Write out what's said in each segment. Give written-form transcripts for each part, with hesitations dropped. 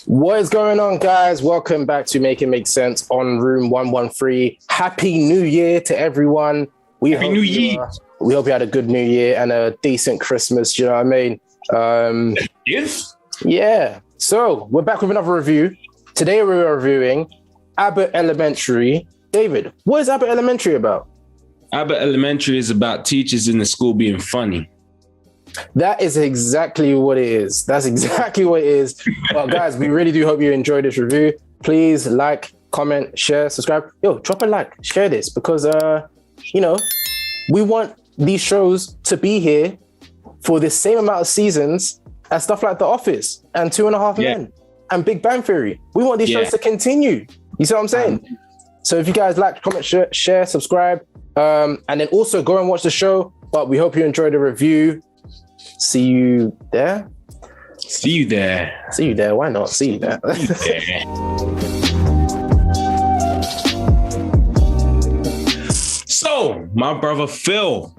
What is going on, guys? Welcome back to Make It Make Sense on Room 113. Happy New Year to everyone. Happy New Year. We hope you had a good New Year and a decent Christmas. Do you know what I mean? Yes. Yeah. So we're back with another review. Today we're reviewing Abbott Elementary. David, what is Abbott Elementary about? Abbott Elementary is about teachers in the school being funny. That is exactly what it is. That's exactly what it is. Well, guys, we really do hope you enjoyed this review. Please like, comment, share, subscribe. Yo, drop a like, share this because, we want these shows to be here for the same amount of seasons as stuff like The Office and 2.5 Men and Big Bang Theory. We want these shows to continue. You see what I'm saying? So if you guys like, comment, share, subscribe, and then also go and watch the show. But we hope you enjoyed the review. See you there. See you there. See you there. Why not? See you there. So, my brother Phil,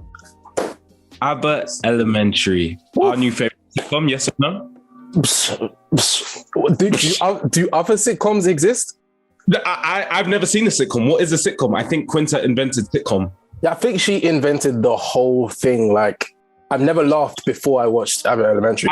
Abbott Elementary, our new favorite sitcom, yes or no? Do other sitcoms exist? I've never seen a sitcom. What is a sitcom? I think Quinta invented sitcom. Yeah, I think she invented the whole thing. Like, I've never laughed before I watched Abbott Elementary.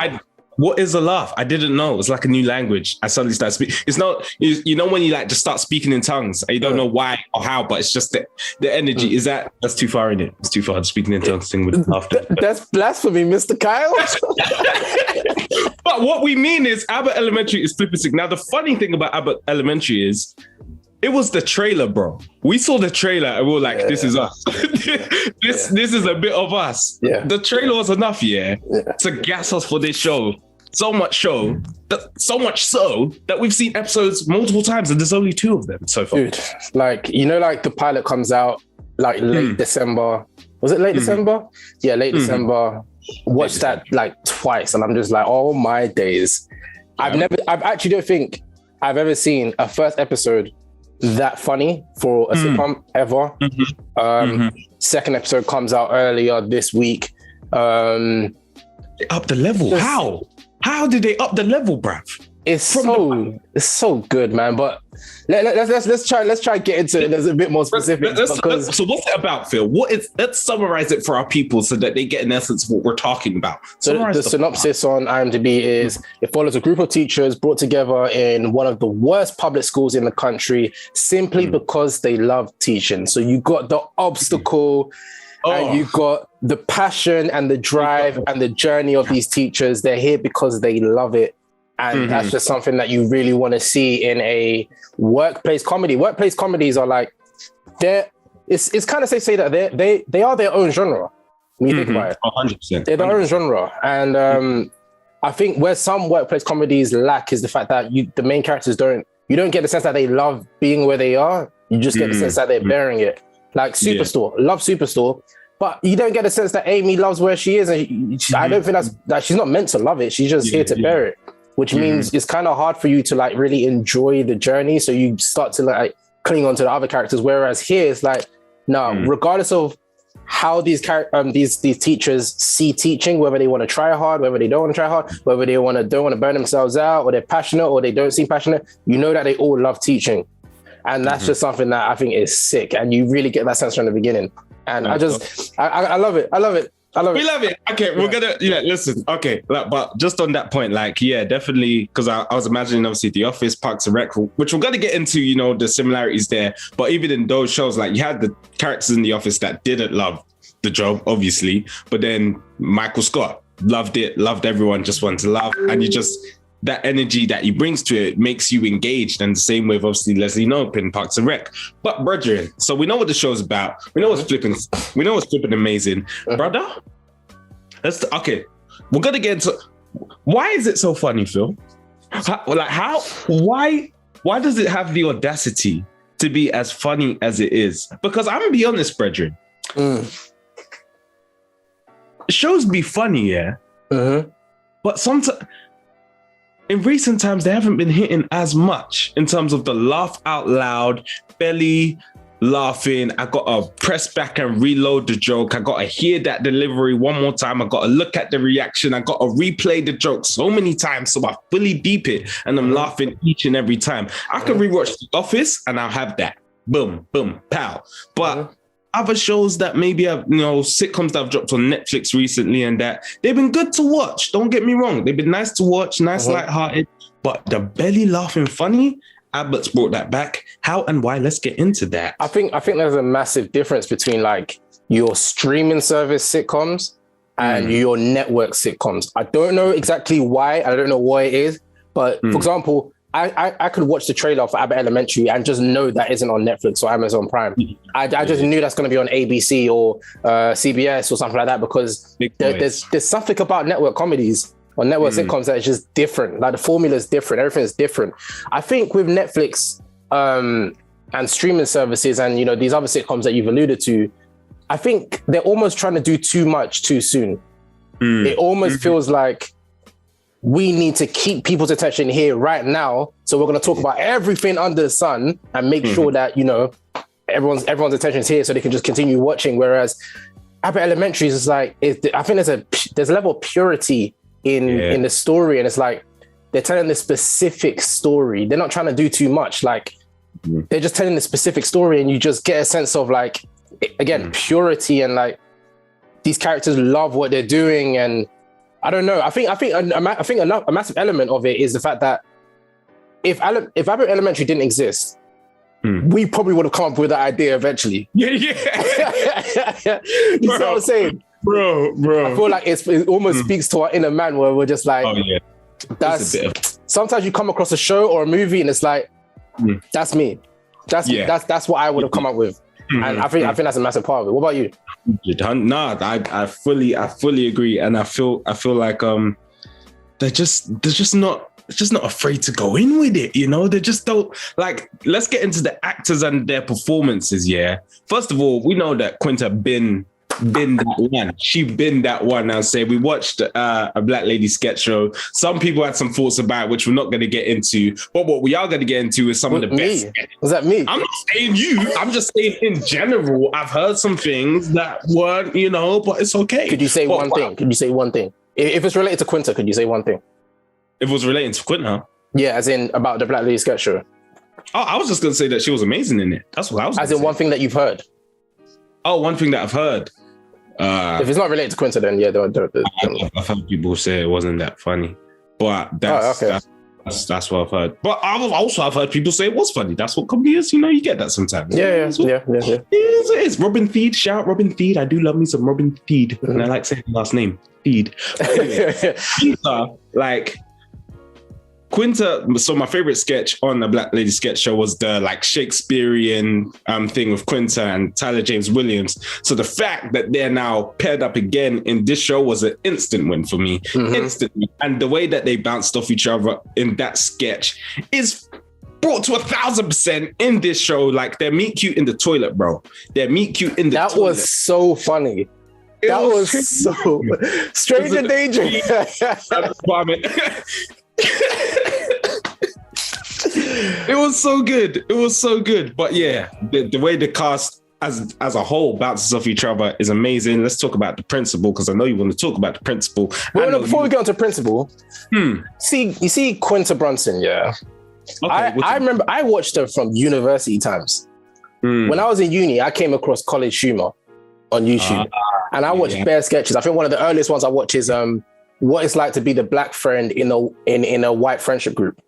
What is a laugh? I didn't know. It's like a new language. I suddenly started speaking. It's not, you know, when you like just start speaking in tongues and you don't know why or how, but it's just the energy. Is that's too far in it? It's too far. Speaking in tongues thing with laughter. That's blasphemy, Mr. Kyle. But what we mean is Abbott Elementary is flipping sick. Now, the funny thing about Abbott Elementary is it was the trailer, bro. We saw the trailer and we were like, this is us. This is a bit of us. Yeah. The trailer was enough, to gas us for this show. So much so that we've seen episodes multiple times and there's only 2 of them so far. Dude, like, the pilot comes out like late December. Was it late December? Yeah, late December. Watched that like twice and I'm just like, oh my days. Yeah. I actually don't think I've ever seen a first episode that funny for a sitcom ever. Second episode comes out earlier this week. They up the level. How did they up the level, bruv? It's so good, man. But let's try get into it. There's a bit more specific. So what's it about, Phil? Let's summarize it for our people so that they get an essence of what we're talking about. So the synopsis on IMDb is it follows a group of teachers brought together in one of the worst public schools in the country simply because they love teaching. So you got the obstacle and you got the passion and the drive and the journey of these teachers. They're here because they love it. And that's just something that you really want to see in a workplace comedy. Workplace comedies are like, it's kind of safe to say that they are their own genre. When you think about it. 100%. They're their own genre. And I think where some workplace comedies lack is the fact that the main characters you don't get the sense that they love being where they are. You just get the sense that they're bearing it. Like Superstore, love Superstore. But you don't get the sense that Amy loves where she is. And I don't think that's she's not meant to love it. She's just here to bear it. Which means it's kind of hard for you to like really enjoy the journey. So you start to like cling on to the other characters. Whereas here it's like, regardless of how these teachers see teaching, whether they want to try hard, whether they don't want to try hard, whether they don't want to burn themselves out, or they're passionate, or they don't seem passionate, you know that they all love teaching. And that's just something that I think is sick. And you really get that sense from the beginning. And I love it. I love it. We love it. Okay, we're gonna listen. Okay, but just on that point, definitely, because I was imagining obviously The Office, Parks and Rec, which we're gonna get into, the similarities there. But even in those shows, like you had the characters in The Office that didn't love the job, obviously, but then Michael Scott loved it, loved everyone, just wanted to laugh, and that energy that he brings to it makes you engaged. And the same with obviously Leslie Knope in Parks and Rec. But brethren, so we know what the show's about. We know what's flipping amazing. Brother, we're gonna get into why is it so funny, Phil? Why does it have the audacity to be as funny as it is? Because I'm gonna be honest, brethren. Shows be funny, but sometimes in recent times, they haven't been hitting as much in terms of the laugh out loud, belly, laughing. I got to press back and reload the joke. I got to hear that delivery one more time. I got to look at the reaction. I got to replay the joke so many times so I fully deep it and I'm laughing each and every time. I can rewatch The Office and I'll have that. Boom, boom, pow. But other shows that maybe have, sitcoms that have dropped on Netflix recently and that they've been good to watch. Don't get me wrong. They've been nice to watch, nice, lighthearted, but the belly laughing funny, Abbott's brought that back. How and why? Let's get into that. I think there's a massive difference between like your streaming service sitcoms and your network sitcoms. I don't know exactly why. I don't know what it is, but for example, I could watch the trailer for Abbott Elementary and just know that isn't on Netflix or Amazon Prime. I just knew that's going to be on ABC or CBS or something like that because there's something about network comedies or network sitcoms that is just different. Like the formula is different. Everything is different. I think with Netflix and streaming services and, these other sitcoms that you've alluded to, I think they're almost trying to do too much too soon. It almost feels like we need to keep people's attention here right now. So we're going to talk about everything under the sun and make sure that, everyone's attention is here so they can just continue watching. Whereas Abbott Elementary is like, I think there's a level of purity in the story. And it's like, they're telling this specific story. They're not trying to do too much. Like they're just telling the specific story and you just get a sense of like, again, purity and like these characters love what they're doing. And I don't know. I think a massive element of it is the fact that if Abbott Elementary didn't exist, we probably would have come up with that idea eventually. You know what I'm saying? Bro. I feel like it almost speaks to our inner man where we're just like, sometimes you come across a show or a movie and it's like, that's me. That's what I would have come up with. And I think that's a massive part of it. What about you? Nah, I fully agree, and I feel like they're just not afraid to go in with it. They just don't like. Let's get into the actors and their performances. Yeah, first of all, we know that Quinta been that one. She been that one. I'll say we watched a Black Lady sketch show. Some people had some thoughts about it, which we're not going to get into. But what we are going to get into is some of the best. Was that me? I'm not saying you. I'm just saying in general. I've heard some things that weren't, but it's okay. Could you say one thing? Could you say one thing? If it's related to Quinta, could you say one thing? If it was relating to Quinta? Yeah, as in about the Black Lady sketch show. Oh, I was just going to say that she was amazing in it. That's what I was. As in one thing that you've heard. Oh, one thing that I've heard. If it's not related to Quinta, then don't. I've heard people say it wasn't that funny, but that's what I've heard. But I've heard people say it was funny. That's what comedy is, you get that sometimes. Yeah. It is. Robin Thede, shout out Robin Thede. I do love me some Robin Thede, and I like saying the last name Thede. Anyway, like Quinta, so my favorite sketch on the Black Lady sketch show was the like Shakespearean thing with Quinta and Tyler James Williams. So the fact that they're now paired up again in this show was an instant win for me. Instantly. And the way that they bounced off each other in that sketch is brought to 1,000% in this show. Like they're meet cute in the toilet, bro. They're meet cute in the toilet. That was so funny. That was so Stranger Danger. It was so good. But yeah, the way the cast as a whole bounces off each other is amazing. Let's talk about the principal, because I know you want to talk about the principal. Well, before we get on to principal, you see Quinta Brunson, yeah. Okay, I remember I watched her from university times. When I was in uni, I came across College Humor on YouTube, and I watched bare sketches. I think one of the earliest ones I watched is what it's like to be the black friend in a white friendship group.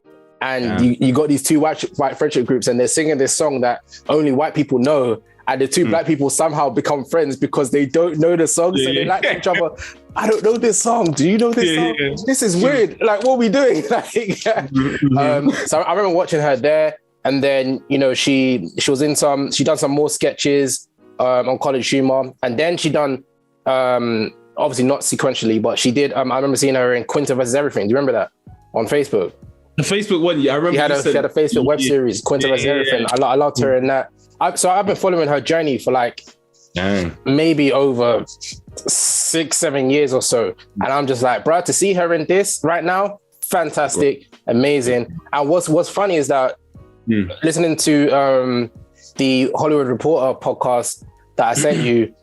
And you got these two white friendship groups, and they're singing this song that only white people know. And the two black people somehow become friends because they don't know the song. So they like each other. I don't know this song. Do you know this song? Yeah. This is weird. Like, what are we doing? So I remember watching her there. And then, she was in she done some more sketches on College Humor. And then she done, obviously not sequentially, but she did, I remember seeing her in Quinta vs. Everything. Do you remember that? On Facebook. The Facebook one, yeah, I remember. She had a Facebook web series, Quinta vs. Everything. I loved her in that. So I've been following her journey for like maybe over 6-7 years or so. And I'm just like, bro, to see her in this right now, fantastic, amazing. And what's funny is that listening to the Hollywood Reporter podcast that I sent you,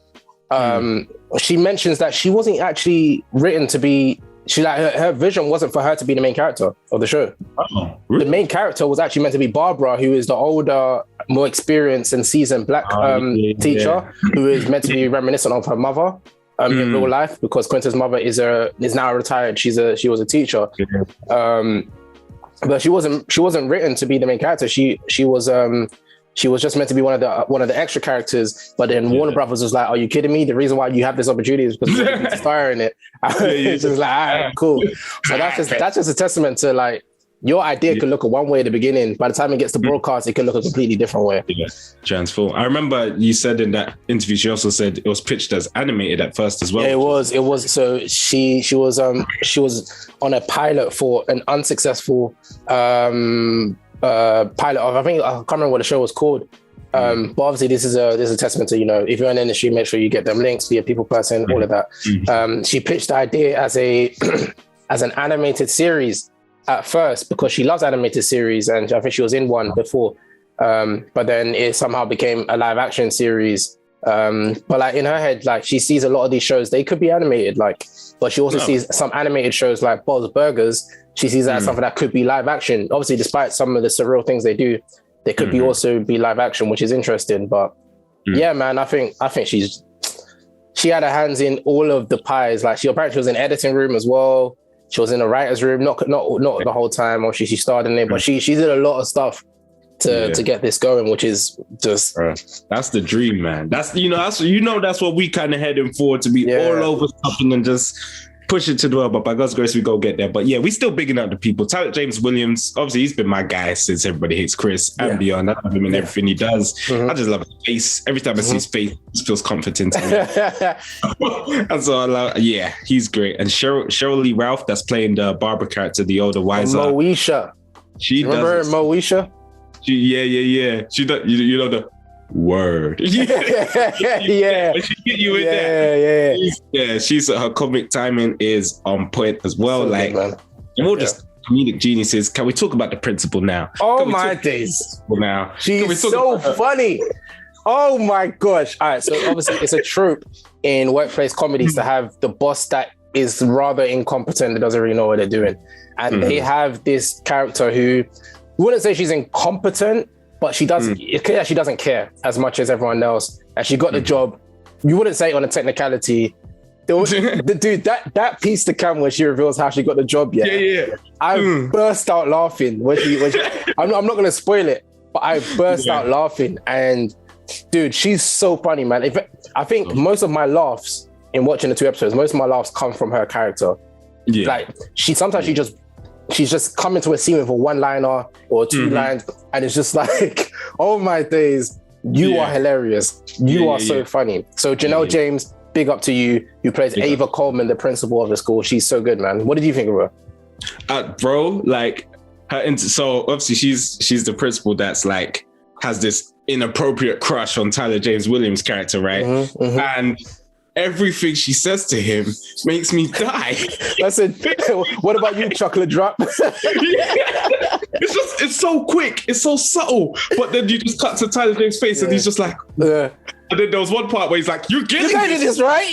she mentions that she wasn't actually written to be. Her vision wasn't for her to be the main character of the show. Oh, really? The main character was actually meant to be Barbara, who is the older, more experienced and seasoned black teacher, who is meant to be reminiscent of her mother in real life, because Quinta's mother is now retired. She was a teacher, but she wasn't written to be the main character. She was just meant to be one of the extra characters, but then Warner Brothers was like, "Are you kidding me? The reason why you have this opportunity is because you're starring it." It's just like, all right, cool. So that's just a testament to like your idea could look at one way at the beginning. By the time it gets to broadcast, it can look a completely different way. Yeah, transform. I remember you said in that interview, she also said it was pitched as animated at first as well. Yeah, it was. So she was on a pilot for an unsuccessful pilot of, I can't remember what the show was called. But obviously this is a testament to, if you're in the industry, make sure you get them links, be a people person, all of that. She pitched the idea as as an animated series at first, because she loves animated series, and I think she was in one before. But then it somehow became a live action series. But like in her head, like she sees a lot of these shows, they could be animated, but she also sees some animated shows like Bob's Burgers. She sees that as something that could be live action. Obviously, despite some of the surreal things they do, they could be also be live action, which is interesting. But yeah, man, I think she had her hands in all of the pies. Like she apparently was in editing room as well. She was in the writer's room, not the whole time. Or she starred in it, but she did a lot of stuff to get this going, which is just that's the dream, man. That's what we kind of heading for, to be all over something and just push it to the world. But by God's grace, we go get there. But yeah, we still bigging up the people. Tyler James Williams, obviously, he's been my guy since Everybody Hates Chris and beyond. I love him and everything he does. I just love his face. Every time I see his face, it feels comforting to me. And so I love. Yeah, he's great. And Cheryl Lee Ralph, that's playing the Barbara character, the older, wiser. Moesha. Remember Moesha? Yeah. She does. You know the word. Yeah. She hit you with that. Yeah. She's her comic timing is on point as well. So and we're just comedic geniuses. Can we talk about the principal now? Oh my days! Now she's so funny. Oh my gosh! All right, so obviously it's a trope in workplace comedies to have the boss that is rather incompetent, that doesn't really know what they're doing, and they have this character who, we wouldn't say she's incompetent, but she doesn't. It's clear that she doesn't care as much as everyone else, and she got the job. You wouldn't say it on a technicality. Dude, that piece to cam where she reveals how she got the job. I burst out laughing when she I'm not going to spoil it, but I burst out laughing, and dude, she's so funny, man. I think most of my laughs in watching the 2 episodes, most of my laughs come from her character. Yeah, like she's just coming to a scene with a one-liner or 2 lines, and it's just like, oh my days, you are hilarious. You are so funny. So Janelle James, big up to you, who plays Ava Coleman, the principal of the school. She's so good, man. What did you think of her? Bro, like her. So obviously she's the principal that's like has this inappropriate crush on Tyler James Williams' character, right? And everything she says to him makes me die. I said, what about you, chocolate drop? It's so quick, it's so subtle, but then you just cut to Tyler James' face and he's just like, and then there was one part where he's like, you're getting this right?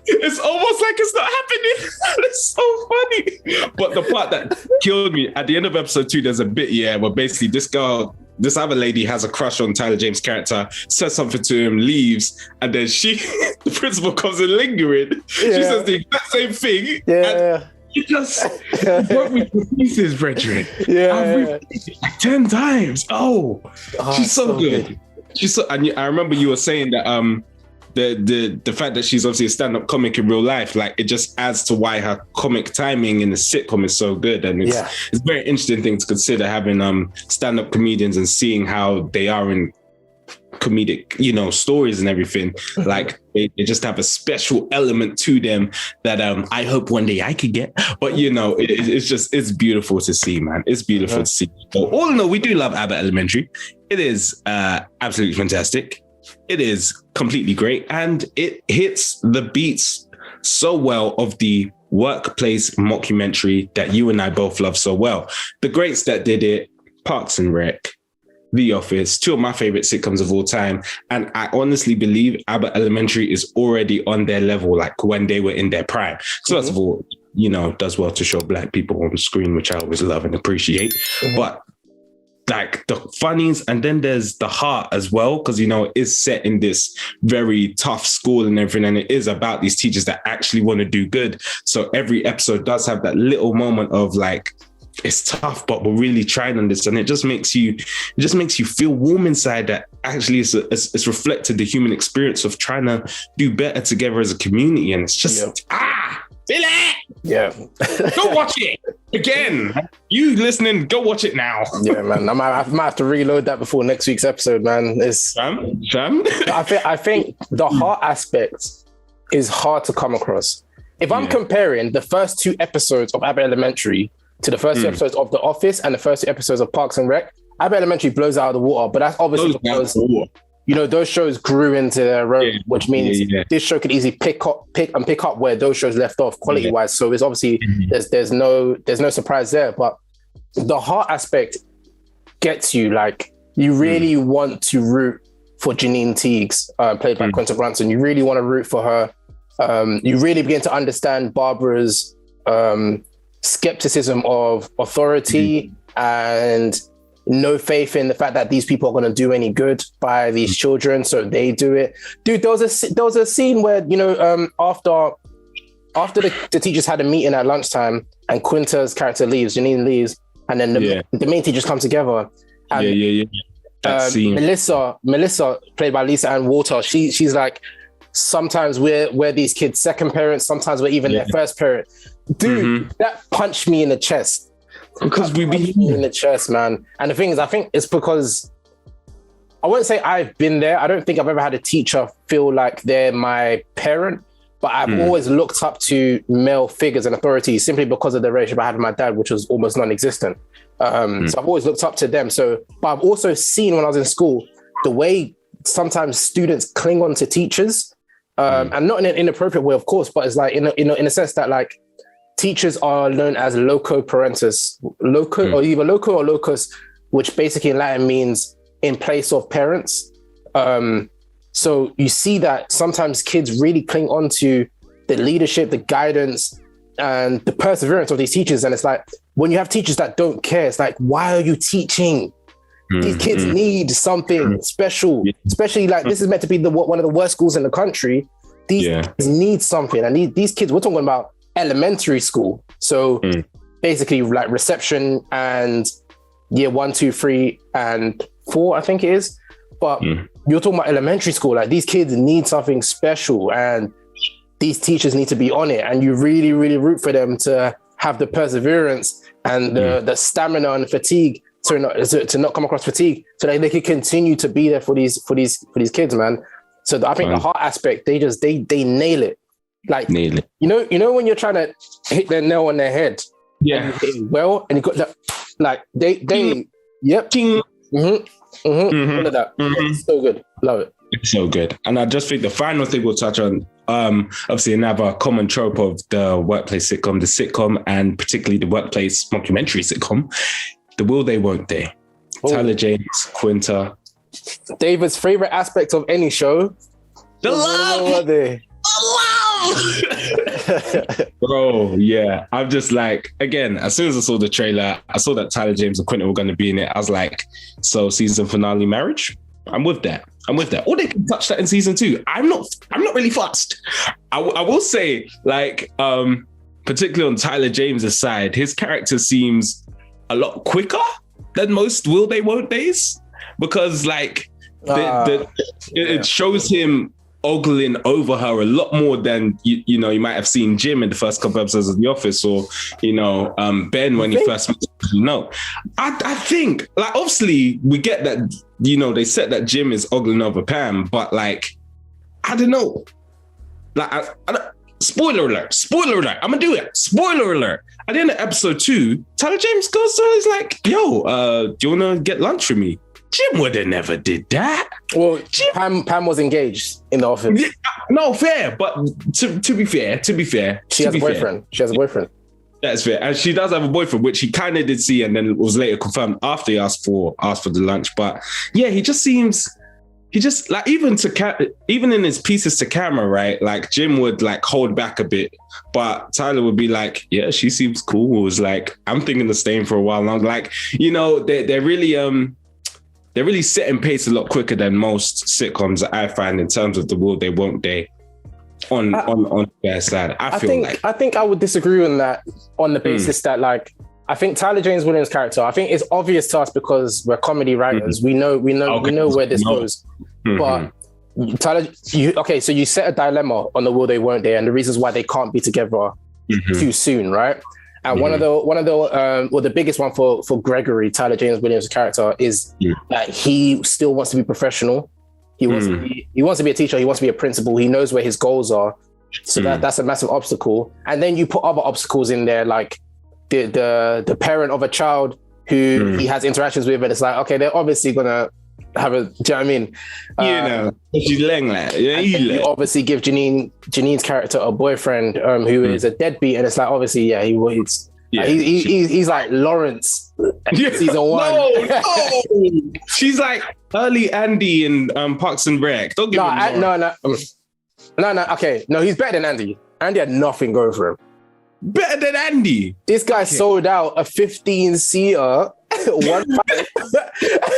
It's almost like it's not happening. It's so funny. But the part that killed me, at the end of episode 2, there's a bit where basically this other lady has a crush on Tyler James' character, says something to him, leaves, and then the principal comes in lingering. She says the exact same thing. And it just broke me to pieces, brethren. I've repeated it like 10 times. She's so good. She's so, and I remember you were saying that the fact that she's obviously a stand-up comic in real life, like it just adds to why her comic timing in the sitcom is so good. And it's a very interesting thing to consider, having stand-up comedians and seeing how they are in comedic, stories and everything. Like they just have a special element to them that I hope one day I could get. But it's beautiful to see, man. It's beautiful to see. So all in all, we do love Abbott Elementary. It is absolutely fantastic. It is completely great, and it hits the beats so well of the workplace mockumentary that you and I both love so well. The greats that did it: Parks and Rec, The Office, two of my favorite sitcoms of all time. And I honestly believe Abbott Elementary is already on their level, like when they were in their prime. So first of all, you know, does well to show Black people on the screen, which I always love and appreciate. But like the funnies, and then there's the heart as well, because, you know, it is set in this very tough school and everything, and it is about these teachers that actually want to do good. So every episode does have that little moment of like, it's tough, but we're really trying on this, and it just makes you feel warm inside that actually it's reflected the human experience of trying to do better together as a community, and it's just Billy! Yeah. Go watch it again. You listening, go watch it now. Yeah, man. I might have to reload that before next week's episode, man. Sam? I think the heart aspect is hard to come across. If I'm comparing the first 2 episodes of Abbott Elementary to the first 2 episodes of The Office and the first 2 episodes of Parks and Rec, Abbott Elementary blows out of the water, but that's obviously because, you know, those shows grew into their own, which means this show could easily pick up where those shows left off quality wise. So it's obviously there's no surprise there. But the heart aspect gets you, like, you really want to root for Janine Teagues, played by Quinta Brunson. You really want to root for her. You really begin to understand Barbara's skepticism of authority and no faith in the fact that these people are going to do any good by these children, so they do it. Dude, there was a scene where, you know, after the teachers had a meeting at lunchtime and Quinta's character leaves, Janine leaves, and then the main teachers come together. And, that scene. Melissa, played by Lisa Ann Walter, she's like, sometimes we're these kids' second parents, sometimes we're even their first parent. Dude, that punched me in the chest. Because we be in the chest, man. And the thing is, I think it's because I won't say I've been there. I don't think I've ever had a teacher feel like they're my parent, but I've always looked up to male figures and authorities simply because of the relationship I had with my dad, which was almost non-existent. So I've always looked up to them. But I've also seen when I was in school, the way sometimes students cling on to teachers, and not in an inappropriate way, of course, but it's like in a sense that, like, teachers are known as loco parentis, or either loco or locus, which basically in Latin means in place of parents. So you see that sometimes kids really cling on to the leadership, the guidance, and the perseverance of these teachers. And it's like, when you have teachers that don't care, it's like, why are you teaching? These kids need something special, especially like this is meant to be one of the worst schools in the country. These kids need something. And these kids, we're talking about elementary school. So basically like reception and year 1, 2, 3, and 4, I think it is. But you're talking about elementary school, like these kids need something special and these teachers need to be on it. And you really, really root for them to have the perseverance and the stamina and fatigue to not come across fatigue, so that they can continue to be there for these kids, man. So I think the heart aspect, they nail it. Like, nail it. You know when you're trying to hit the nail on their head, and you hit it well, and you got that, like they all of that. It's so good, love it. It's so good. And I just think the final thing we'll touch on, obviously another common trope of the workplace sitcom, the sitcom, and particularly the workplace mockumentary sitcom, the will they, won't they? Tyler James, Quinta. David's favorite aspect of any show. The love! Bro, yeah. I'm just like, again, as soon as I saw the trailer, I saw that Tyler James and Quinta were going to be in it. I was like, so season finale marriage? I'm with that. Or they can touch that in season 2. I'm not really fussed. I will say, like, particularly on Tyler James's side, his character seems a lot quicker than most will they, won't they's, because like it shows him ogling over her a lot more than you know you might have seen Jim in the first couple episodes of The Office, or Ben when he first met. I think, like, obviously we get that, you know, they said that Jim is ogling over Pam, but like, I don't know, like I don't, spoiler alert, I'm gonna do it, spoiler alert. At the end of episode 2, Tyler James goes to her, he's like, yo, do you wanna get lunch with me? Jim would have never did that. Well, Pam was engaged in The Office. Yeah, no, fair, but to be fair, she has a boyfriend. That's fair. And she does have a boyfriend, which he kind of did see, and then was later confirmed after he asked for the lunch. But yeah, he just like even in his pieces to camera, right? Like Jim would like hold back a bit, but Tyler would be like, "Yeah, she seems cool." It was like, I'm thinking of staying for a while. And I'm like, they're really setting pace a lot quicker than most sitcoms that I find in terms of the will they won't they. On their side, I think I would disagree on that on the basis that like I think Tyler James Williams' character, I think it's obvious to us because we're comedy writers. We know where this goes. But Tyler, so you set a dilemma on the will they won't they and the reasons why they can't be together too soon, right? And one of the biggest one for Gregory, Tyler James Williams' character, is that he still wants to be professional. He wants to be a teacher. He wants to be a principal. He knows where his goals are. So that's a massive obstacle. And then you put other obstacles in there, like the parent of a child who he has interactions with, and it's like, okay, they're obviously gonna have a. Do you know what I mean? You obviously give Janine's character a boyfriend who is a deadbeat, and it's like, obviously, yeah, he's like Lawrence season 1. No. She's like early Andy in Parks and Rec. Don't give him no. Okay, no, he's better than Andy. Andy had nothing going for him. Better than Andy. This guy sold out a 15-seater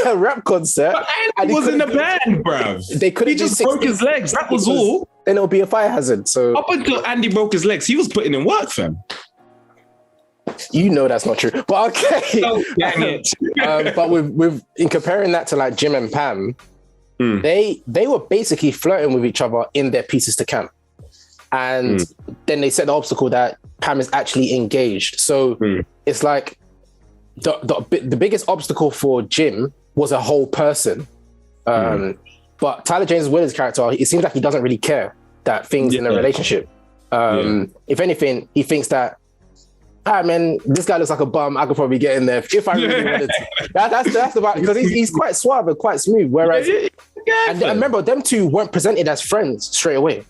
a rap concert. But Andy was in a band, bruv. He just broke his legs. That was all. Then it'll be a fire hazard. So up until Andy broke his legs, he was putting in work, fam. You know that's not true, but okay. Oh, dang it. But with in comparing that to like Jim and Pam, they were basically flirting with each other in their pieces to camp, and then they set the obstacle that Pam is actually engaged. So it's like the biggest obstacle for Jim was a whole person, but Tyler James Williams' character, it seems like he doesn't really care that things in a relationship. If anything, he thinks that, man, this guy looks like a bum. I could probably get in there if I really wanted to. That's about, because he's quite suave and quite smooth. Whereas, and remember, them two weren't presented as friends straight away.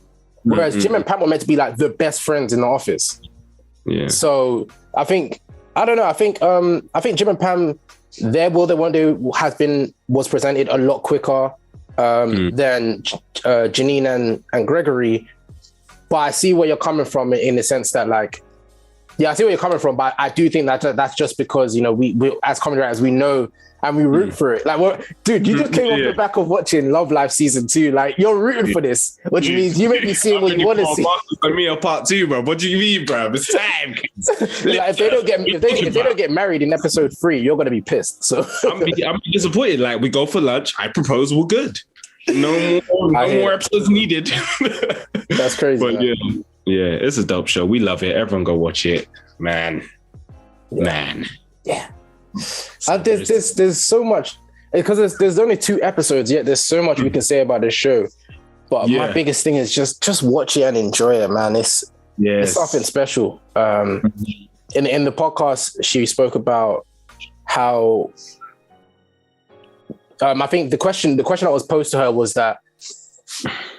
Whereas Jim and Pam were meant to be like the best friends in the office. Yeah. So I think Jim and Pam, their will they won't do was presented a lot quicker than Janine and Gregory. But I see where you're coming from in the sense that, like, yeah, I see where you're coming from, but I do think that's just because, we as comedy writers, we know and we root for it. Like, dude, you just came off the back of watching Love Life season 2. Like, you're rooting for this, which means you may be seeing what you want to see. For me, a part 2, bro. What do you mean, bro? It's time. Like, if they don't get married in episode 3, you're gonna be pissed. So I'm disappointed. Like, we go for lunch. I propose we're good. No more episodes needed. That's crazy. But yeah, it's a dope show. We love it. Everyone go watch it, man. Yeah. There's so much, because there's only 2 episodes yet. There's so much we can say about this show. But my biggest thing is just watch it and enjoy it, man. It's something special. In the podcast, she spoke about how I think the question that was posed to her was that,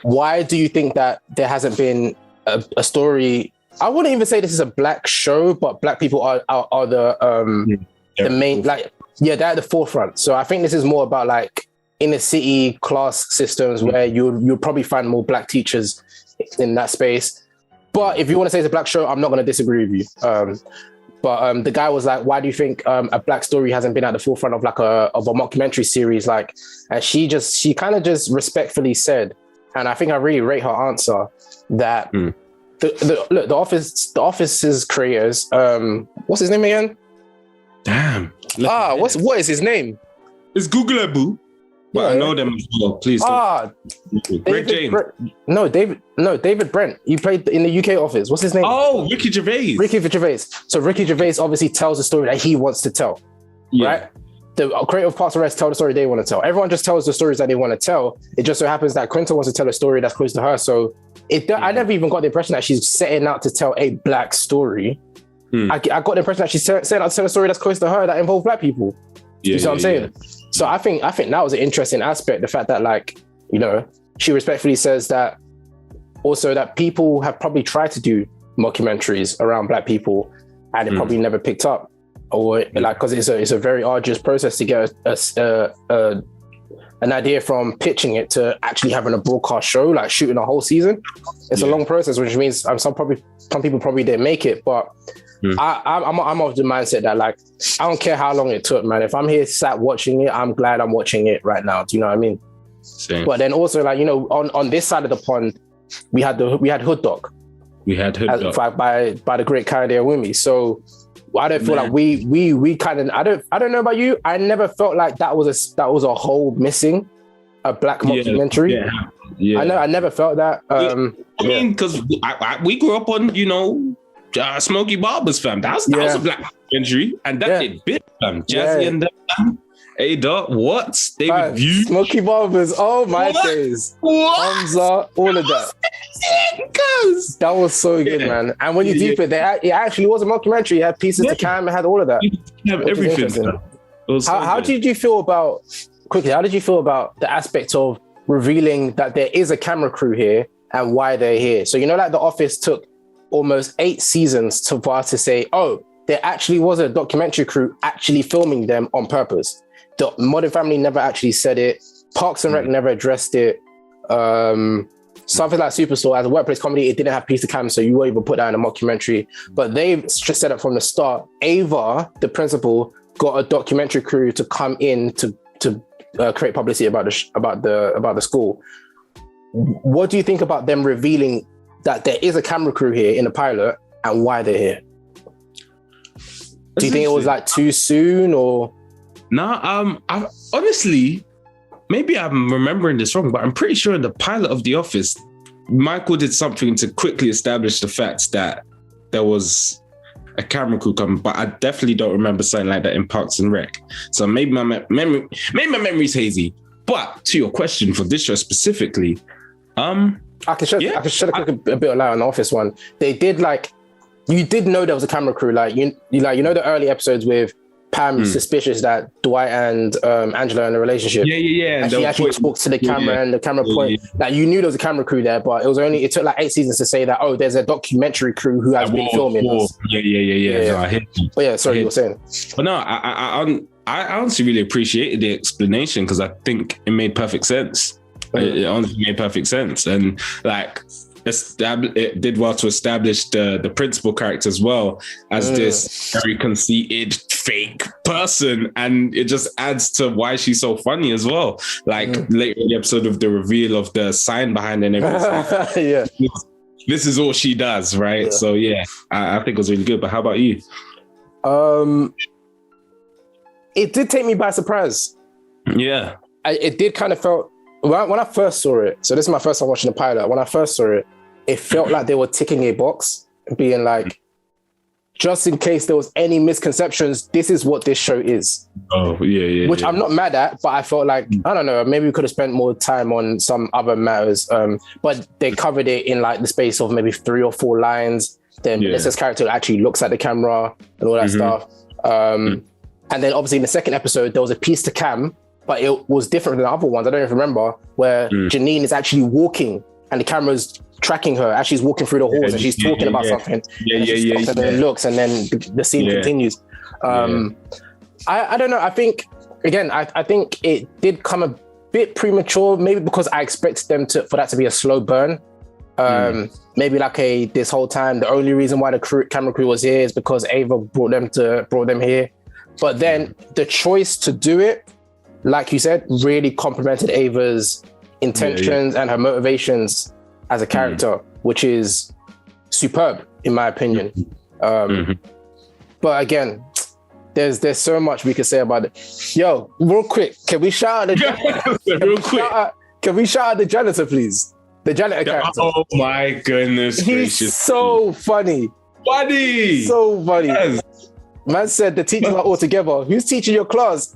why do you think that there hasn't been a story? I wouldn't even say this is a black show, but black people are the main, like, they're at the forefront. So I think this is more about like inner city class systems where you'll probably find more black teachers in that space. But if you want to say it's a black show, I'm not going to disagree with you. But the guy was like, why do you think a black story hasn't been at the forefront of like a mockumentary series? Like, and she kind of just respectfully said, and I think I really rate her answer, that the Office's creators, what's his name again? Damn. What is his name? It's Googleable. But I know them as well. Please don't. Greg James. David Brent. He played in the UK Office. What's his name? Oh, Ricky Gervais. So Ricky Gervais obviously tells the story that he wants to tell, right? The creative parts of the rest tell the story they want to tell. Everyone just tells the stories that they want to tell. It just so happens that Quinta wants to tell a story that's close to her. So I never even got the impression that she's setting out to tell a black story. I got the impression that she's setting out to tell a story that's close to her that involves black people. You see what I'm saying? So I think that was an interesting aspect. The fact that, like, she respectfully says that also that people have probably tried to do mockumentaries around black people, and it probably never picked up, or like because it's a very arduous process to get an idea from pitching it to actually having a broadcast show, like shooting a whole season. It's a long process, which means some people probably didn't make it, but I'm of the mindset that like I don't care how long it took, man. If I'm here sat watching it, I'm glad I'm watching it right now. Do you know what I mean? Same. But then also, like, you know, on this side of the pond, we had Hood Dog. We had Hood Dog by the great Kayode Ewumi. So I don't feel like we kind of I don't know about you. I never felt like that was a whole missing a black documentary. Yeah. I never felt that. I mean, because we grew up on, you know, Smokey Barber's fam. That was a black documentary, and that did bit fam. Jazzy and them. ABBOTT, what? David View? Smokey Barber's, oh my days. Hamza, all of that. That was so good, man. And when you deep it actually was a mockumentary. It had pieces to cam, it had all of that. Everything. How did you feel about the aspect of revealing that there is a camera crew here and why they're here? So, you know, like The Office took almost 8 seasons for us to say, oh, there actually was a documentary crew actually filming them on purpose. The Modern Family never actually said it. Parks and Rec never addressed it. Something like Superstore, as a workplace comedy, it didn't have piece of cam, so you won't even put that in a mockumentary. But they've just said it from the start. Ava, the principal, got a documentary crew to come in to create publicity about the school. What do you think about them revealing that there is a camera crew here in the pilot and why they're here? Do you think it was like too soon or? No, I honestly, maybe I'm remembering this wrong, but I'm pretty sure in the pilot of The Office, Michael did something to quickly establish the fact that there was a camera crew coming, but I definitely don't remember something like that in Parks and Rec. So maybe my memory's hazy. But to your question for this show specifically, I can shed a bit of light on The Office one. They did you did know there was a camera crew, you know the early episodes with Pam suspicious that Dwight and Angela are in a relationship. Yeah. And she actually spoke to the camera and the camera point. Like you knew there was a camera crew there, but it took like 8 seasons to say that, oh, there's a documentary crew who has been filming us. Yeah. No, I hear you. But yeah, sorry, you were saying. But no, I honestly really appreciated the explanation because I think it made perfect sense. It honestly made perfect sense. And like, it did well to establish the principal character as well as this very conceited fake person, and it just adds to why she's so funny as well. Like later in the episode of the reveal of the sign behind and everything. This is all she does, right? So I think it was really good. But how about you? It did take me by surprise. It did kind of felt when I first saw it, so this is my first time watching the pilot. When I first saw it, it felt like they were ticking a box, being like, just in case there was any misconceptions, this is what this show is. Which I'm not mad at, but I felt like, I don't know, maybe we could have spent more time on some other matters. But they covered it in like the space of maybe 3 or 4 lines. Then Melissa's character actually looks at the camera and all that stuff. And then obviously in the second episode, there was a piece to cam, but it was different than the other ones. I don't even remember, where Janine is actually walking and the camera's tracking her as she's walking through the halls and she's talking about something. And then looks and then the scene continues. I don't know. I think, again, I think it did come a bit premature, maybe because I expected them for that to be a slow burn. Maybe like this whole time, the only reason why the camera crew was here is because Ava brought them here. But then the choice to do it, like you said, really complimented Ava's intentions and her motivations as a character, which is superb in my opinion. But again, there's so much we could say about it. Yo, real quick, can we shout out the Can we shout out the janitor, please? The janitor character. Oh my goodness gracious. He's so funny. So funny. Yes. Man said the teachers are all together. Who's teaching your class?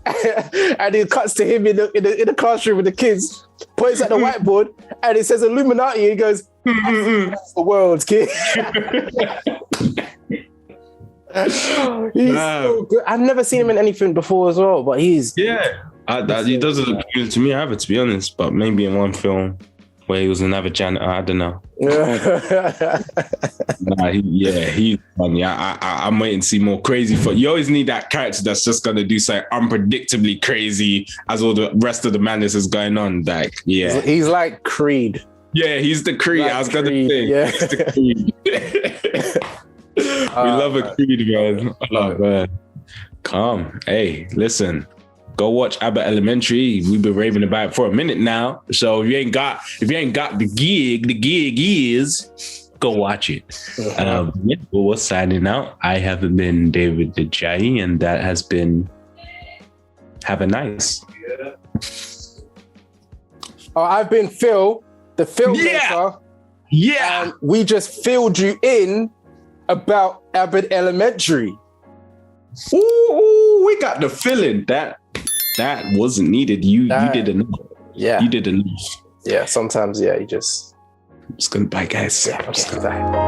And it cuts to him in the classroom with the kids, points at the whiteboard, and it says Illuminati. And he goes, "That's the world, kid." He's so good. I've never seen him in anything before as well, but he doesn't look good to me either, to be honest. But maybe in one film. where he was another janitor. I don't know. Nah, he's funny. I'm waiting to see more crazy. You always need that character that's just gonna do something unpredictably crazy as all the rest of the madness is going on. Like, yeah, he's like Creed. Yeah, he's the Creed. Like I was gonna say, yeah. He's the Creed. We love a Creed, man. Oh man, come. Hey, listen. Go watch Abbott Elementary. We've been raving about it for a minute now. So if you ain't got the gig is go watch it. We're signing out. I have been David Dejayi, and that has been Have a Nice. I've been Phil, the filmmaker. Yeah. And we just filled you in about Abbott Elementary. Ooh, we got the feeling that wasn't needed. You did enough. Yeah. You did enough. Yeah, sometimes, you just... I'm just gonna bye, guys. Yeah, I'm just gonna bye.